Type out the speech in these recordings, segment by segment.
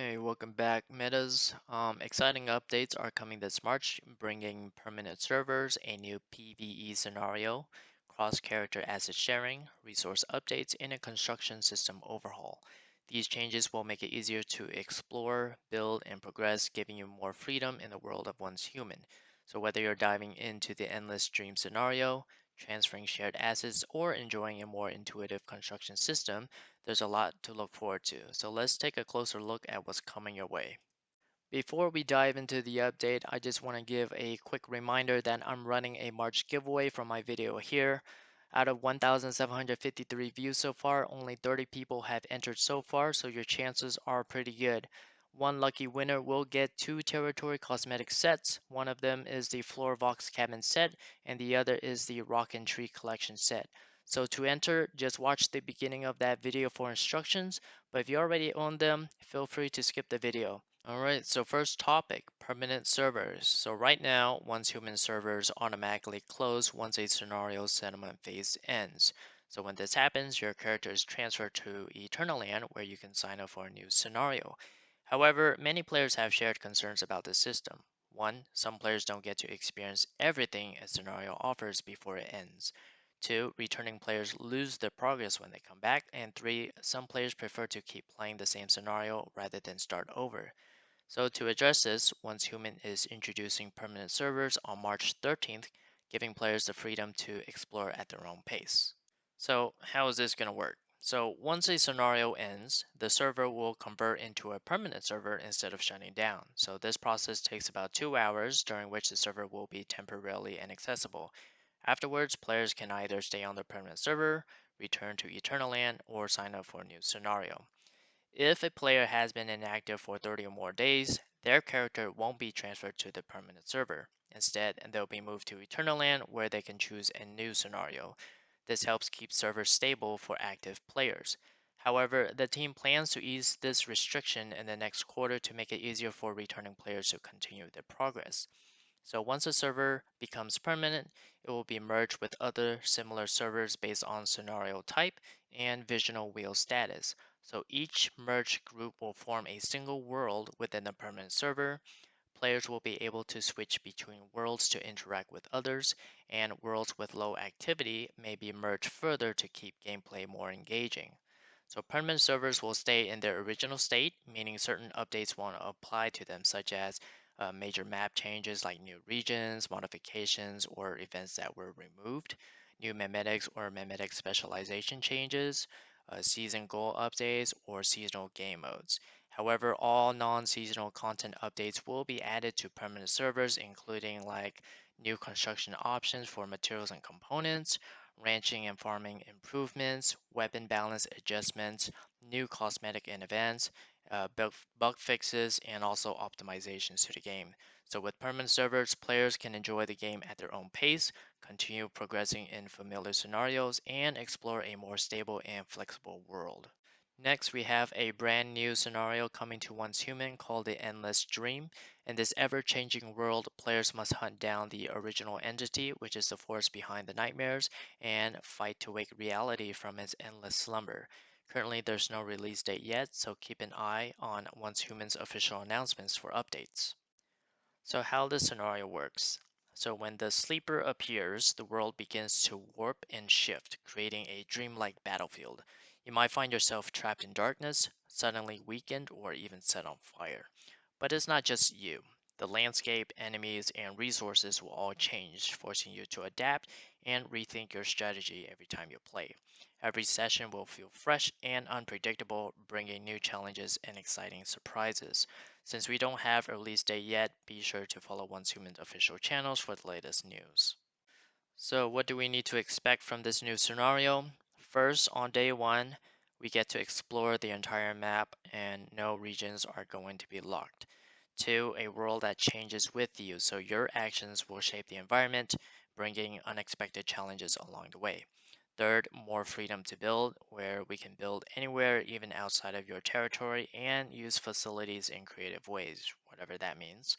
Hey, welcome back, Metas. Exciting updates are coming this March, bringing permanent servers, a new PvE scenario, cross-character asset sharing, resource updates, and a construction system overhaul. These changes will make it easier to explore, build, and progress, giving you more freedom in the world of one's human. So whether you're diving into the endless dream scenario, transferring shared assets, or enjoying a more intuitive construction system, there's a lot to look forward to, so let's take a closer look at what's coming your way. Before we dive into the update, I just want to give a quick reminder that I'm running a March giveaway from my video here. Out of 1,753 views so far, only 30 people have entered so far, so your chances are pretty good. One lucky winner will get two territory cosmetic sets. One of them is the Floor Vox Cabin set, and the other is the Rock and Tree Collection set. So to enter, just watch the beginning of that video for instructions, but if you already own them, feel free to skip the video. Alright, so first topic, permanent servers. So right now, once human servers automatically close once a scenario settlement phase ends. So when this happens, your character is transferred to Eternaland where you can sign up for a new scenario. However, many players have shared concerns about this system. One, some players don't get to experience everything a scenario offers before it ends. Two, returning players lose their progress when they come back. And three, some players prefer to keep playing the same scenario rather than start over. So to address this, Once Human is introducing permanent servers on March 13th, giving players the freedom to explore at their own pace. So how is this going to work? So once a scenario ends, the server will convert into a permanent server instead of shutting down. So this process takes about 2 hours, during which the server will be temporarily inaccessible. Afterwards, players can either stay on the permanent server, return to Eternaland, or sign up for a new scenario. If a player has been inactive for 30 or more days, their character won't be transferred to the permanent server. Instead, they'll be moved to Eternaland where they can choose a new scenario. This helps keep servers stable for active players. However, the team plans to ease this restriction in the next quarter to make it easier for returning players to continue their progress. So once a server becomes permanent, it will be merged with other similar servers based on scenario type and Visional Wheel status. So each merged group will form a single world within the permanent server. Players will be able to switch between worlds to interact with others, and worlds with low activity may be merged further to keep gameplay more engaging. So permanent servers will stay in their original state, meaning certain updates won't apply to them, such as major map changes like new regions, modifications, or events that were removed, new memetics or memetic specialization changes, season goal updates, or seasonal game modes. However, all non-seasonal content updates will be added to permanent servers, including like new construction options for materials and components, ranching and farming improvements, weapon balance adjustments, new cosmetic and events, bug fixes, and also optimizations to the game. So with permanent servers, players can enjoy the game at their own pace, continue progressing in familiar scenarios, and explore a more stable and flexible world. Next, we have a brand new scenario coming to one's human called the Endless Dream. In this ever changing world, players must hunt down the original entity, which is the force behind the nightmares, and fight to wake reality from its endless slumber. Currently, there's no release date yet, so keep an eye on Once Human's official announcements for updates. So, how the scenario works. So, when the sleeper appears, the world begins to warp and shift, creating a dreamlike battlefield. You might find yourself trapped in darkness, suddenly weakened, or even set on fire. But it's not just you. The landscape, enemies, and resources will all change, forcing you to adapt and rethink your strategy every time you play. Every session will feel fresh and unpredictable, bringing new challenges and exciting surprises. Since we don't have a release date yet, be sure to follow Once Human's official channels for the latest news. So, what do we need to expect from this new scenario? First, on day one, we get to explore the entire map and no regions are going to be locked. Two, a world that changes with you, so your actions will shape the environment, bringing unexpected challenges along the way. Third, more freedom to build, where we can build anywhere, even outside of your territory, and use facilities in creative ways, whatever that means.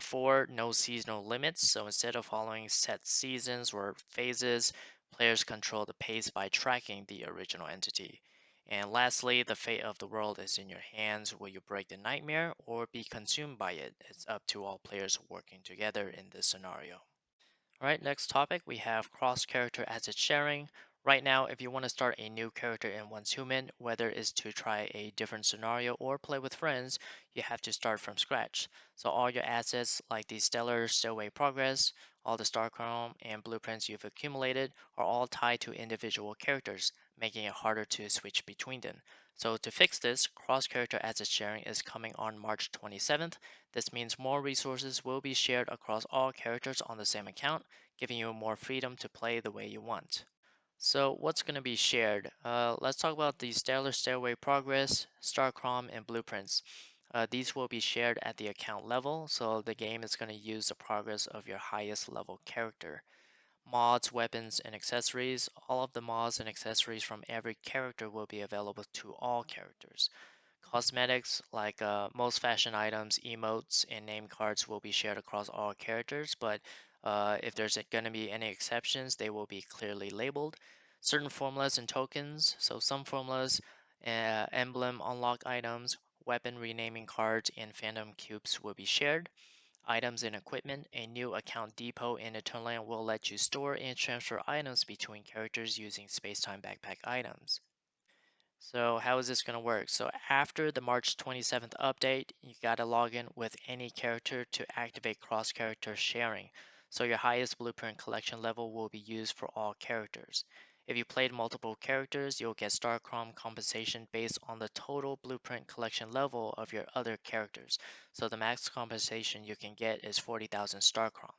Four, no seasonal limits. So instead of following set seasons or phases, players control the pace by tracking the original entity. And lastly, the fate of the world is in your hands. Will you break the nightmare or be consumed by it? It's up to all players working together in this scenario. All right, next topic we have cross character asset sharing. Right now, if you want to start a new character in Once Human, whether it's to try a different scenario or play with friends, you have to start from scratch. So, all your assets, like the Stellar Stairway Progress, all the Star Chrome, and blueprints you've accumulated, are all tied to individual characters, making it harder to switch between them. So, to fix this, cross character asset sharing is coming on March 27th. This means more resources will be shared across all characters on the same account, giving you more freedom to play the way you want. So, what's going to be shared? Let's talk about the Stellar Stairway Progress, Starcrom, and Blueprints. These will be shared at the account level, so the game is going to use the progress of your highest level character. Mods, weapons, and accessories. All of the mods and accessories from every character will be available to all characters. Cosmetics, like most fashion items, emotes, and name cards, will be shared across all characters, but if there's going to be any exceptions, they will be clearly labeled. Certain formulas and tokens, so some formulas, emblem unlock items, weapon renaming cards, and phantom cubes will be shared. Items and equipment, a new account depot in Eternaland will let you store and transfer items between characters using space-time backpack items. So how is this going to work? So after the March 27th update, you got to log in with any character to activate cross-character sharing. So your highest blueprint collection level will be used for all characters. If you played multiple characters, you'll get Star Chrome compensation based on the total blueprint collection level of your other characters. So the max compensation you can get is 40,000 Star Chrome.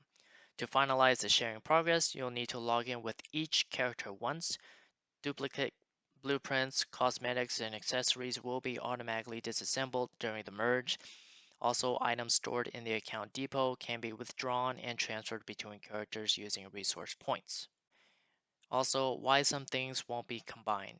To finalize the sharing progress, you'll need to log in with each character once. Duplicate blueprints, cosmetics, and accessories will be automatically disassembled during the merge. Also, items stored in the account depot can be withdrawn and transferred between characters using resource points. Also, why some things won't be combined.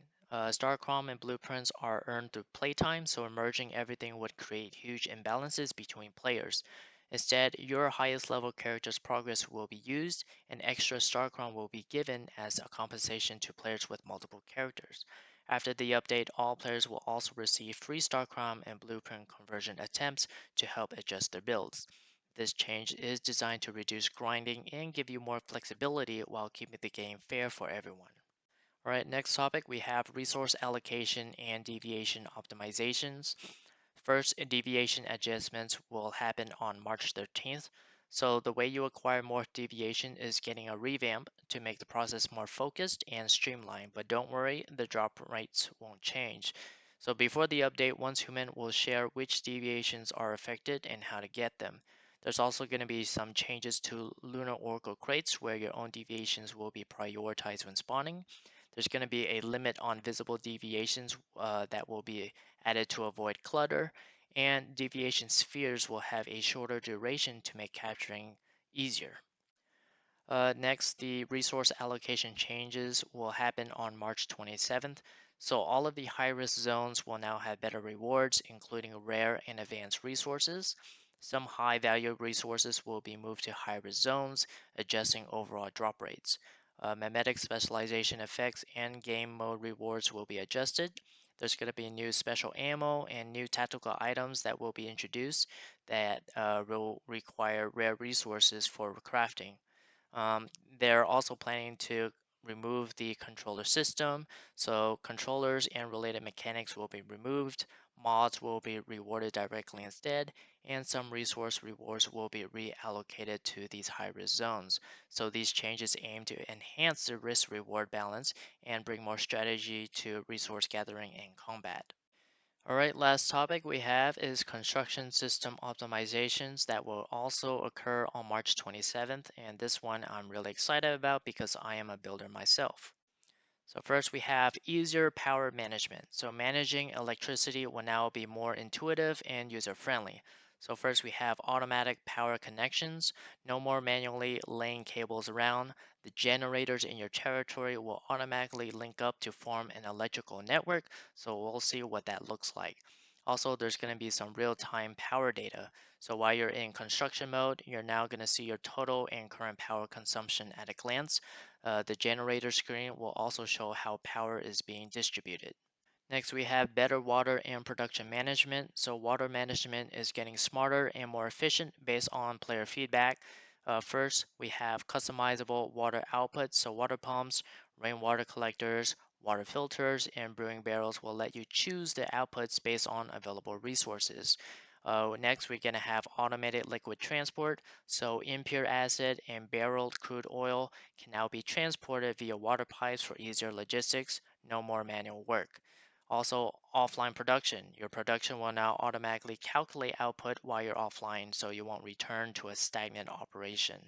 Star Chrome and blueprints are earned through playtime, so merging everything would create huge imbalances between players. Instead, your highest level character's progress will be used, and extra Star Chrome will be given as a compensation to players with multiple characters. After the update, all players will also receive free Star Chrome and blueprint conversion attempts to help adjust their builds. This change is designed to reduce grinding and give you more flexibility while keeping the game fair for everyone. All right, next topic we have resource allocation and deviation optimizations. First, deviation adjustments will happen on March 13th. So, the way you acquire more deviation is getting a revamp to make the process more focused and streamlined. But don't worry, the drop rates won't change. So, before the update, Once Human will share which deviations are affected and how to get them. There's also going to be some changes to Lunar Oracle crates where your own deviations will be prioritized when spawning. There's going to be a limit on visible deviations that will be added to avoid clutter, and deviation spheres will have a shorter duration to make capturing easier. Next, the resource allocation changes will happen on March 27th. So all of the high-risk zones will now have better rewards, including rare and advanced resources. Some high-value resources will be moved to high-risk zones, adjusting overall drop rates. Memetic specialization effects and game mode rewards will be adjusted. There's going to be new special ammo and new tactical items that will be introduced that will require rare resources for crafting. Um, they're also planning to remove the controller system, so controllers and related mechanics will be removed, mods will be rewarded directly instead, and some resource rewards will be reallocated to these high-risk zones. So these changes aim to enhance the risk-reward balance and bring more strategy to resource gathering and combat. All right, last topic we have is construction system optimizations that will also occur on March 27th. And this one I'm really excited about because I am a builder myself. So first we have easier power management. So managing electricity will now be more intuitive and user-friendly. So first we have automatic power connections, no more manually laying cables around. The generators in your territory will automatically link up to form an electrical network. So we'll see what that looks like. Also, there's going to be some real-time power data. So while you're in construction mode, you're now going to see your total and current power consumption at a glance. The generator screen will also show how power is being distributed. Next, we have better water and production management. So, water management is getting smarter and more efficient based on player feedback. First, we have customizable water outputs. So, water pumps, rainwater collectors, water filters, and brewing barrels will let you choose the outputs based on available resources. Next, we're going to have automated liquid transport. So, impure acid and barreled crude oil can now be transported via water pipes for easier logistics, no more manual work. Also, offline production. Your production will now automatically calculate output while you're offline, so you won't return to a stagnant operation.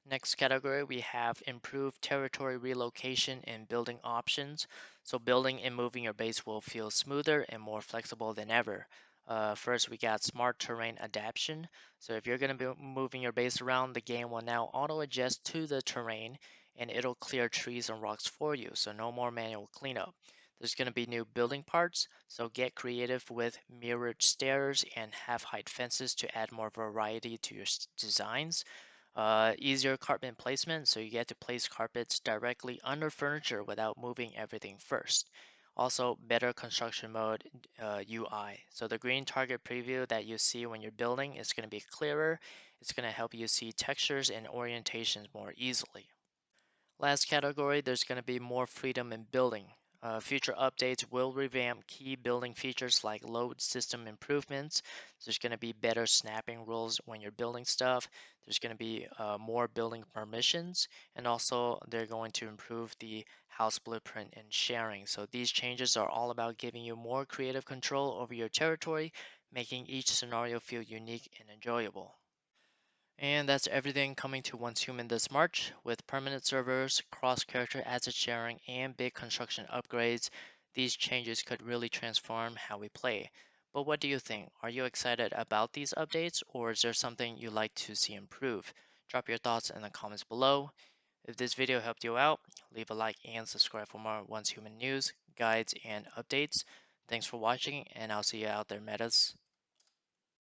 Next category, we have improved territory relocation and building options. So building and moving your base will feel smoother and more flexible than ever. First, we got smart terrain adaptation. So if you're going to be moving your base around, the game will now auto adjust to the terrain and it'll clear trees and rocks for you, so no more manual cleanup. There's going to be new building parts, so get creative with mirrored stairs and half height fences to add more variety to your designs. Easier carpet placement, so you get to place carpets directly under furniture without moving everything first. Also, better construction mode UI. So the green target preview that you see when you're building is going to be clearer. It's going to help you see textures and orientations more easily. Last category, there's going to be more freedom in building. Future updates will revamp key building features like load system improvements. There's going to be better snapping rules when you're building stuff. There's going to be more building permissions, and also they're going to improve the house blueprint and sharing. So these changes are all about giving you more creative control over your territory, making each scenario feel unique and enjoyable. And that's everything coming to Once Human this March. With permanent servers, cross-character asset sharing, and big construction upgrades, these changes could really transform how we play. But what do you think? Are you excited about these updates, or is there something you'd like to see improve? Drop your thoughts in the comments below. If this video helped you out, leave a like and subscribe for more Once Human news, guides, and updates. Thanks for watching, and I'll see you out there, metas.